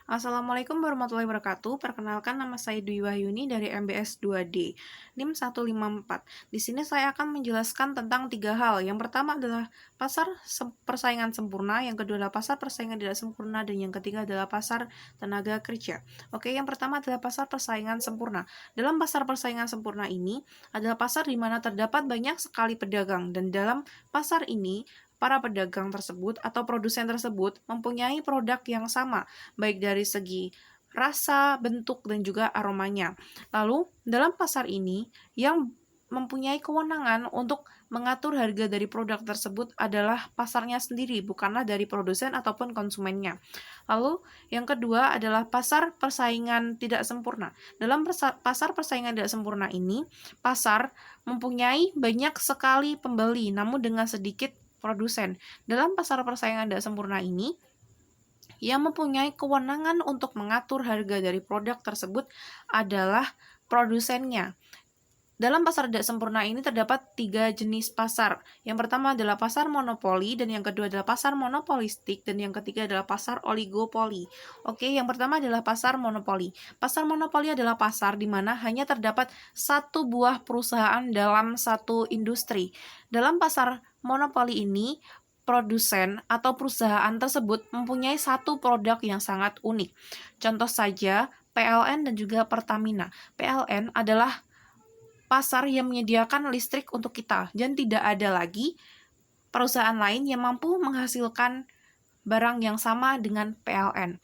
Assalamualaikum warahmatullahi wabarakatuh. Perkenalkan, nama saya Dwi Wahyuni dari MBS 2D, NIM 154. Di sini saya akan menjelaskan tentang tiga hal. Yang pertama adalah pasar persaingan sempurna, yang kedua adalah pasar persaingan tidak sempurna, dan yang ketiga adalah pasar tenaga kerja. Oke, yang pertama adalah pasar persaingan sempurna. Dalam pasar persaingan sempurna ini adalah pasar di mana terdapat banyak sekali pedagang, dan dalam pasar ini para pedagang tersebut atau produsen tersebut mempunyai produk yang sama, baik dari segi rasa, bentuk, dan juga aromanya. Lalu, dalam pasar ini, yang mempunyai kewenangan untuk mengatur harga dari produk tersebut adalah pasarnya sendiri, bukanlah dari produsen ataupun konsumennya. Lalu, yang kedua adalah pasar persaingan tidak sempurna. Dalam pasar persaingan tidak sempurna ini, pasar mempunyai banyak sekali pembeli, namun dengan sedikit produsen. Dalam pasar persaingan tidak sempurna ini, yang mempunyai kewenangan untuk mengatur harga dari produk tersebut adalah produsennya. Dalam pasar tidak sempurna ini terdapat tiga jenis pasar. Yang pertama adalah pasar monopoli, dan yang kedua adalah pasar monopolistik, dan yang ketiga adalah pasar oligopoli. Oke, yang pertama adalah pasar monopoli. Pasar monopoli adalah pasar di mana hanya terdapat satu buah perusahaan dalam satu industri. Dalam pasar monopoli ini, produsen atau perusahaan tersebut mempunyai satu produk yang sangat unik. Contoh saja PLN dan juga Pertamina. PLN adalah pasar yang menyediakan listrik untuk kita, dan tidak ada lagi perusahaan lain yang mampu menghasilkan barang yang sama dengan PLN.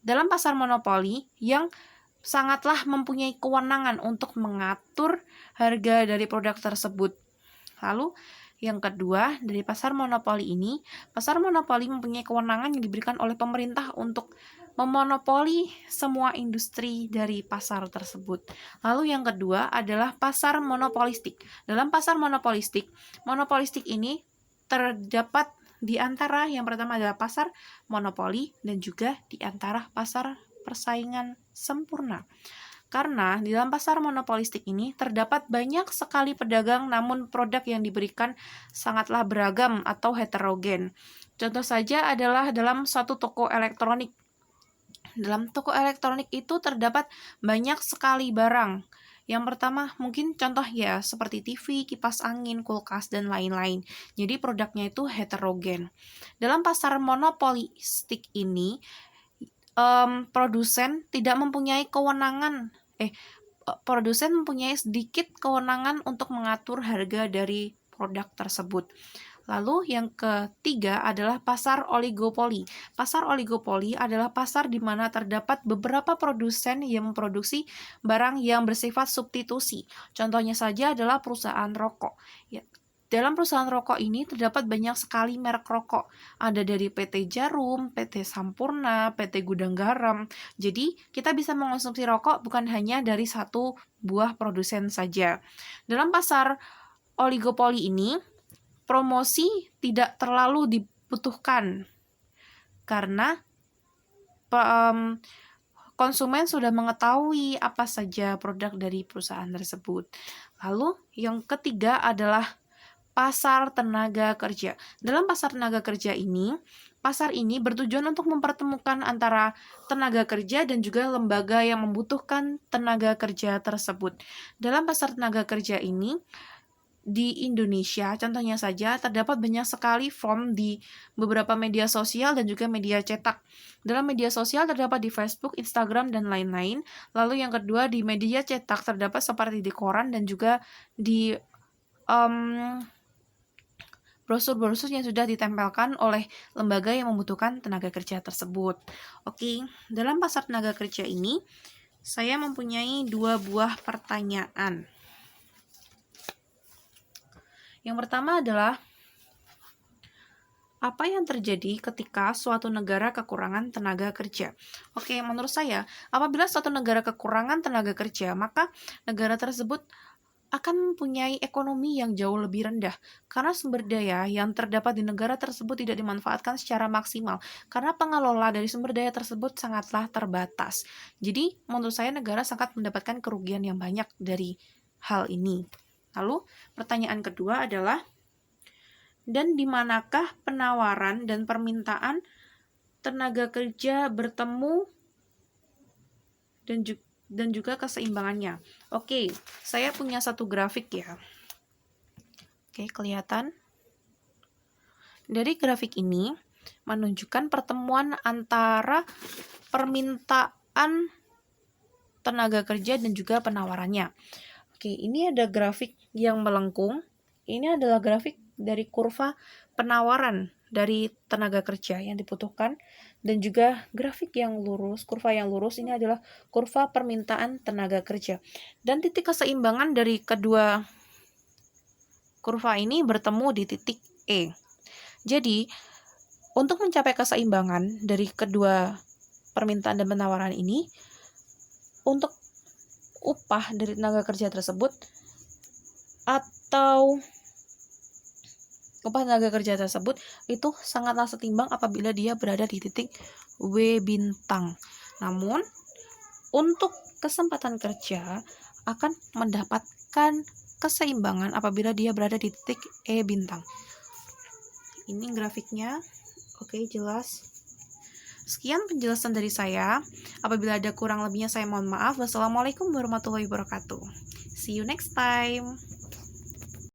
Dalam pasar monopoli yang sangatlah mempunyai kewenangan untuk mengatur harga dari produk tersebut. Lalu, yang kedua, dari pasar monopoli ini, pasar monopoli mempunyai kewenangan yang diberikan oleh pemerintah untuk memonopoli semua industri dari pasar tersebut. Lalu yang kedua adalah pasar monopolistik. Dalam pasar monopolistik ini terdapat di antara yang pertama adalah pasar monopoli dan juga di antara pasar persaingan sempurna. Karena di dalam pasar monopolistik ini terdapat banyak sekali pedagang, namun produk yang diberikan sangatlah beragam atau heterogen. Contoh saja adalah dalam suatu toko elektronik. Dalam toko elektronik itu terdapat banyak sekali barang. Yang pertama mungkin contoh ya seperti TV, kipas angin, kulkas, dan lain-lain. Jadi produknya itu heterogen. Dalam pasar monopolistik ini, produsen tidak mempunyai kewenangan produsen mempunyai sedikit kewenangan untuk mengatur harga dari produk tersebut. Lalu yang ketiga adalah pasar oligopoli. Pasar oligopoli adalah pasar di mana terdapat beberapa produsen yang memproduksi barang yang bersifat substitusi. Contohnya saja adalah perusahaan rokok. Ya, dalam perusahaan rokok ini terdapat banyak sekali merek rokok. Ada dari PT Jarum, PT Sampurna, PT Gudang Garam. Jadi, kita bisa mengonsumsi rokok bukan hanya dari satu buah produsen saja. Dalam pasar oligopoli ini, promosi tidak terlalu dibutuhkan karena konsumen sudah mengetahui apa saja produk dari perusahaan tersebut. Lalu, yang ketiga adalah pasar tenaga kerja. Dalam pasar tenaga kerja ini, pasar ini bertujuan untuk mempertemukan antara tenaga kerja dan juga lembaga yang membutuhkan tenaga kerja tersebut. Dalam pasar tenaga kerja ini, di Indonesia, contohnya saja, terdapat banyak sekali form di beberapa media sosial dan juga media cetak. Dalam media sosial terdapat di Facebook, Instagram, dan lain-lain. Lalu yang kedua, di media cetak terdapat seperti di koran dan juga di brosur-brosur yang sudah ditempelkan oleh lembaga yang membutuhkan tenaga kerja tersebut. Oke, dalam pasar tenaga kerja ini, saya mempunyai dua buah pertanyaan. Yang pertama adalah, apa yang terjadi ketika suatu negara kekurangan tenaga kerja? Oke, menurut saya, apabila suatu negara kekurangan tenaga kerja, maka negara tersebut akan mempunyai ekonomi yang jauh lebih rendah karena sumber daya yang terdapat di negara tersebut tidak dimanfaatkan secara maksimal karena pengelola dari sumber daya tersebut sangatlah terbatas. Jadi, menurut saya negara sangat mendapatkan kerugian yang banyak dari hal ini. Lalu, pertanyaan kedua adalah, dan di manakah penawaran dan permintaan tenaga kerja bertemu dan juga keseimbangannya. Oke, saya punya satu grafik ya. Oke, kelihatan? Dari grafik ini menunjukkan pertemuan antara permintaan tenaga kerja dan juga penawarannya. Oke, ini ada grafik yang melengkung. Ini adalah grafik dari kurva penawaran dari tenaga kerja yang dibutuhkan, dan juga grafik yang lurus, kurva yang lurus ini adalah kurva permintaan tenaga kerja. Dan titik keseimbangan dari kedua kurva ini bertemu di titik E. Jadi, untuk mencapai keseimbangan dari kedua permintaan dan penawaran ini, untuk upah dari tenaga kerja tersebut atau upah tenaga kerja tersebut itu sangatlah setimbang apabila dia berada di titik W bintang. Namun, untuk kesempatan kerja akan mendapatkan keseimbangan apabila dia berada di titik E bintang. Ini grafiknya. Oke, jelas. Sekian penjelasan dari saya. Apabila ada kurang lebihnya saya mohon maaf. Wassalamualaikum warahmatullahi wabarakatuh. See you next time.